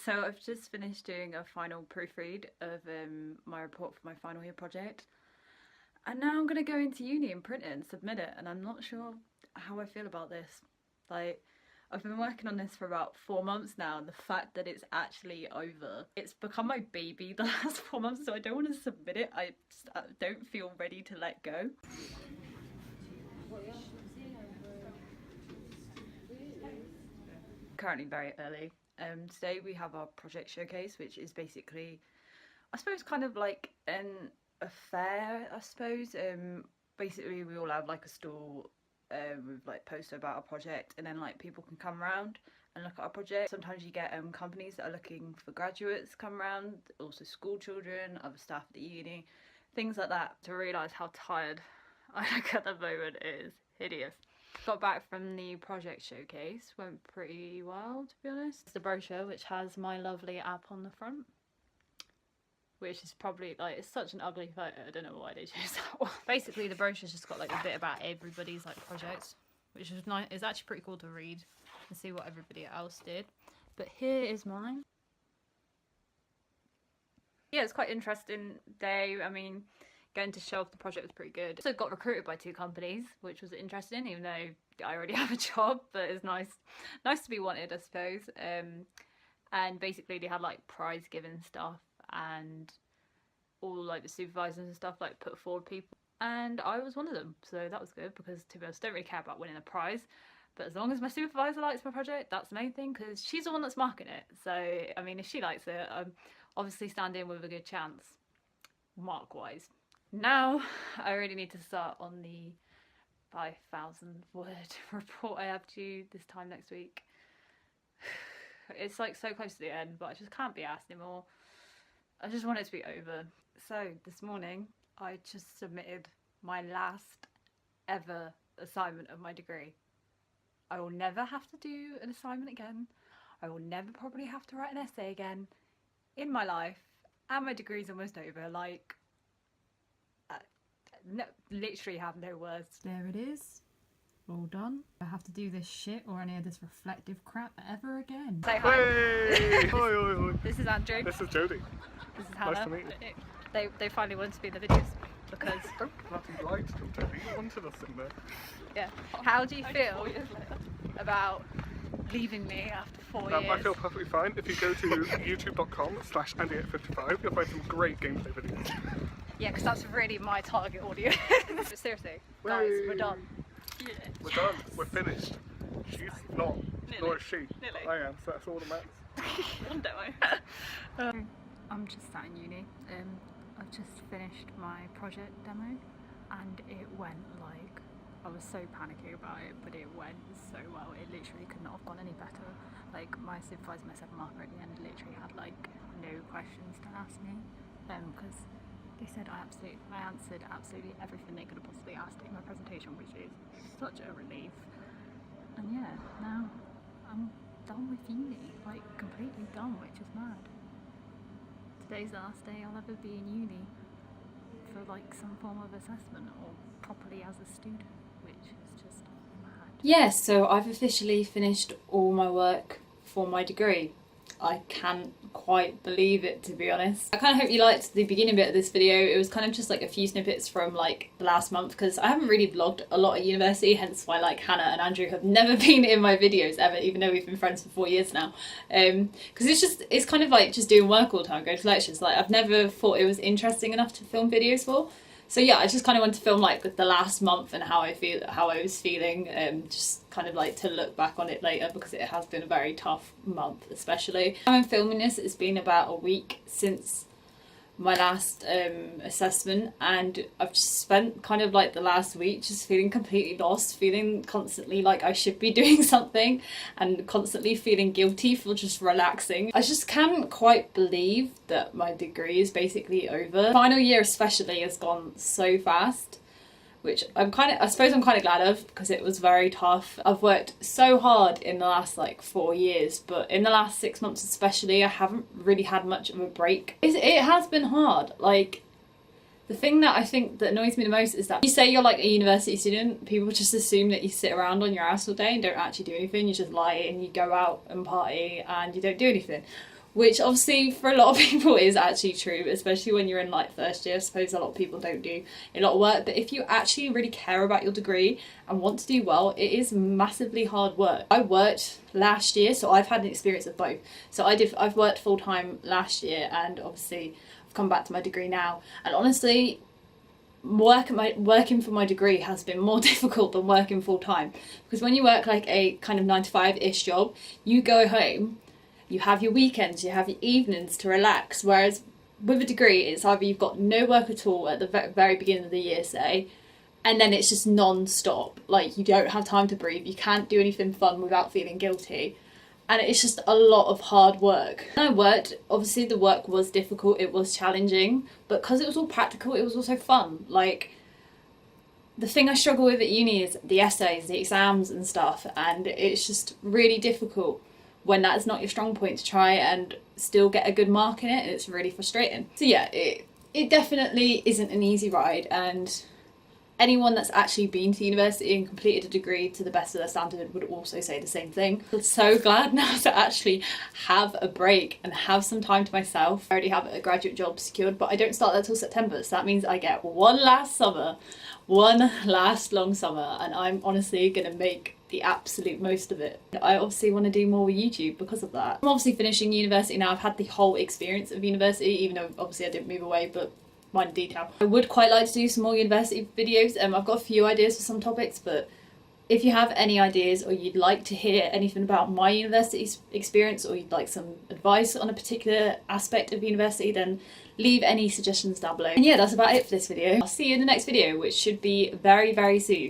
So I've just finished doing a final proofread of my report for my final year project, and now I'm going to go into uni and print it and submit it, and I'm not sure how I feel about this. Like, I've been working on this for about 4 months now, and the fact that it's actually over, it's become my baby the last 4 months, so I don't want to submit it. I don't feel ready to let go. Currently very early. Today we have our project showcase, which is basically, I suppose, kind of like a fair, I suppose. Basically we all have like a stall with like poster about our project, and then like people can come around and look at our project. Sometimes you get companies that are looking for graduates come around, also school children, other staff at the uni, things like that. To realise how tired I look at the moment is hideous. Got back from the project showcase, went pretty well, to be honest. It's the brochure, which has my lovely app on the front, which is probably, like, it's such an ugly photo, I don't know why they chose that one. Basically the brochure's just got like a bit about everybody's like projects, which is nice. It's actually pretty cool to read and see what everybody else did. But here is mine. Yeah, it's quite interesting day. I mean, going to show off the project was pretty good. Also got recruited by 2 companies, which was interesting, even though I already have a job, but it's nice to be wanted, I suppose. And basically they had like prize giving stuff, and all like the supervisors and stuff like put forward people, and I was one of them, so that was good, because to be honest I don't really care about winning a prize, but as long as my supervisor likes my project, that's the main thing, because she's the one that's marking it. So I mean, if she likes it, I'm obviously standing with a good chance mark wise. Now I really need to start on the 5,000 word report I have due this time next week. It's like so close to the end, but I just can't be asked anymore. I just want it to be over. So this morning I just submitted my last ever assignment of my degree. I will never have to do an assignment again. I will never probably have to write an essay again in my life, and my degree's almost over. Like, no, literally have no words. There it is. All done. I have to do this shit or any of this reflective crap ever again. Say hi. Hey! Oi, oi, oi. This is Andrew. This is Jodie. This is Hannah. Nice to meet you. They finally wanted to be in the videos because Don't bloody lie to them, Jodie. You wanted us in there. yeah. How do you feel about leaving me after 4 years? I feel perfectly fine. If you go to youtube.com/Andy855, you'll find some great gameplay videos. Yeah, because that's really my target audience. But seriously, guys, we're done. Yeah. We're done. We're finished. She's not. Nearly. Nor is she. Nearly. I am, so that's all that matters. One demo. I'm just sat in uni. I've just finished my project demo, and it went like, I was so panicky about it, but it went so well. It literally could not have gone any better. Like, my supervisor, my 7 marker at the end, literally had like no questions to ask me, because they said I answered absolutely everything they could have possibly asked in my presentation, which is such a relief. And yeah, now I'm done with uni, like completely done, which is mad. Today's the last day I'll ever be in uni for like some form of assessment or properly as a student, which is just mad. Yes, so I've officially finished all my work for my degree. I can't quite believe it, to be honest. I kind of hope you liked the beginning bit of this video. It was kind of just like a few snippets from like the last month, because I haven't really vlogged a lot at university, hence why like Hannah and Andrew have never been in my videos ever, even though we've been friends for 4 years now. Because it's kind of like just doing work all the time, going to lectures. Like, I've never thought it was interesting enough to film videos for. So yeah, I just kind of wanted to film like the last month and how I was feeling, just kind of like to look back on it later, because it has been a very tough month, especially. I'm filming this, it's been about a week since my last assessment, and I've just spent kind of like the last week just feeling completely lost, feeling constantly like I should be doing something, and constantly feeling guilty for just relaxing. I just can't quite believe that my degree is basically over. Final year especially has gone so fast, which I suppose I'm kind of glad of, because it was very tough. I've worked so hard in the last like 4 years, but in the last 6 months especially, I haven't really had much of a break. It has been hard. Like, the thing that I think that annoys me the most is that you say you're like a university student, people just assume that you sit around on your ass all day and don't actually do anything. You just lie and you go out and party and you don't do anything. which obviously for a lot of people is actually true, especially when you're in like first year. I suppose a lot of people don't do a lot of work, but if you actually really care about your degree and want to do well, it is massively hard work. I worked last year, so I've had an experience of both. So I've worked full-time last year, and obviously I've come back to my degree now, and honestly working for my degree has been more difficult than working full-time, because when you work like a kind of 9 to 5-ish job, you go home, you have your weekends, you have your evenings to relax, whereas with a degree it's either you've got no work at all at the very beginning of the year, say, and then it's just non-stop, like you don't have time to breathe, you can't do anything fun without feeling guilty, and it's just a lot of hard work. When I worked, obviously the work was difficult, it was challenging, but because it was all practical, it was also fun. Like, the thing I struggle with at uni is the essays, the exams and stuff, and it's just really difficult when that's not your strong point to try and still get a good mark in it, and it's really frustrating. So yeah, it definitely isn't an easy ride, and anyone that's actually been to university and completed a degree to the best of their standard would also say the same thing. I'm so glad now to actually have a break and have some time to myself. I already have a graduate job secured, but I don't start that till September, so that means I get one last long summer, and I'm honestly gonna make the absolute most of it. I obviously want to do more with YouTube because of that. I'm obviously finishing university now. I've had the whole experience of university, even though obviously I didn't move away, but minor detail. I would quite like to do some more university videos. I've got a few ideas for some topics, but if you have any ideas or you'd like to hear anything about my university experience, or you'd like some advice on a particular aspect of university, then leave any suggestions down below. And yeah, that's about it for this video. I'll see you in the next video, which should be very, very soon.